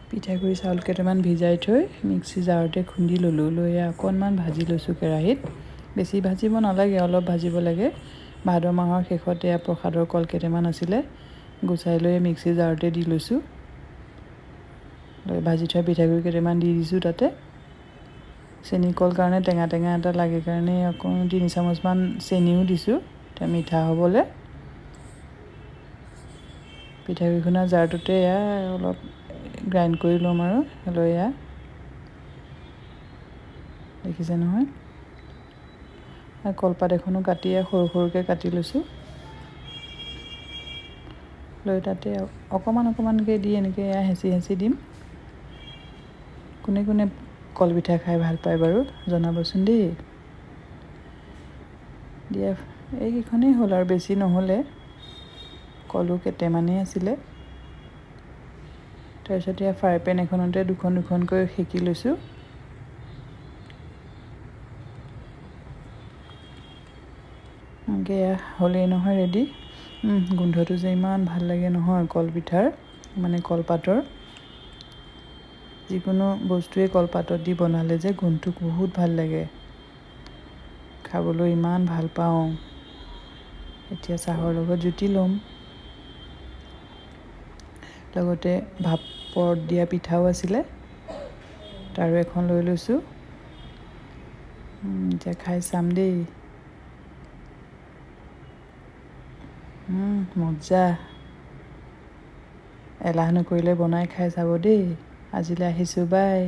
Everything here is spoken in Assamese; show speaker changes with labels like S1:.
S1: পিঠাগুড়ি চাউল কেইটামান ভিজাই থৈ মিক্সি জাৰতে খুন্দি ল'লোঁ। লৈ অকণমান ভাজি লৈছোঁ কেৰাহীত। বেছি ভাজিব নালাগে, অলপ ভাজিব লাগে। ভাদ মাহৰ শেষতে প্ৰসাদৰ কল কেইটামান আছিলে, গুচাই লৈ মিক্সি জাৰতে দি লৈছোঁ। লৈ ভাজি থোৱা পিঠাগুড়ি কেইটামান দি দিছোঁ তাতে। চেনি কল কাৰণে টেঙা টেঙা এটা লাগে কাৰণে অকণ 3 চামুচমান চেনিও দিছোঁ এতিয়া মিঠা হ'বলৈ। পিঠাগুড়ি খুন্দা জাৰটোতে অলপ গ্ৰাইণ্ড কৰি ল'ম আৰু লৈ দেখিছে নহয়। কলপাত এখনো কাটি সৰু সৰুকৈ কাটি লৈছোঁ। লৈ তাতে অকণমান অকণমানকৈ দি এনেকৈ হেঁচি হেঁচি দিম। কোনে কোনে কলপিঠা খাই ভাল পায় বাৰু জনাবচোন দেই। দিয়া এইকেইখনেই হ'ল আৰু বেছি নহ'লে, কলো কেইটামানেই আছিলে। তাৰপিছত ফ্ৰাই পেন এখনতে দুখন দুখনকৈ সেকি লৈছোঁ। এনেকৈ হ'লেই নহয় ৰেডি। গোন্ধটো যে ইমান ভাল লাগে নহয় কলপিঠাৰ, মানে কলপাতৰ। যিকোনো বস্তুৱে কলপাতত দি বনালে যে গোন্ধটো বহুত ভাল লাগে, খাবলৈ ইমান ভাল পাওঁ। এতিয়া চাহৰ লগত জুতি ল'ম। লগতে ভাপত দিয়া পিঠাও আছিলে, তাৰো এখন লৈ লৈছোঁ। এতিয়া খাই চাম দেই। মজা। এলাহ নকৰিলে বনাই খাই চাব দেই। আজিলৈ আহিছোঁ, বাই।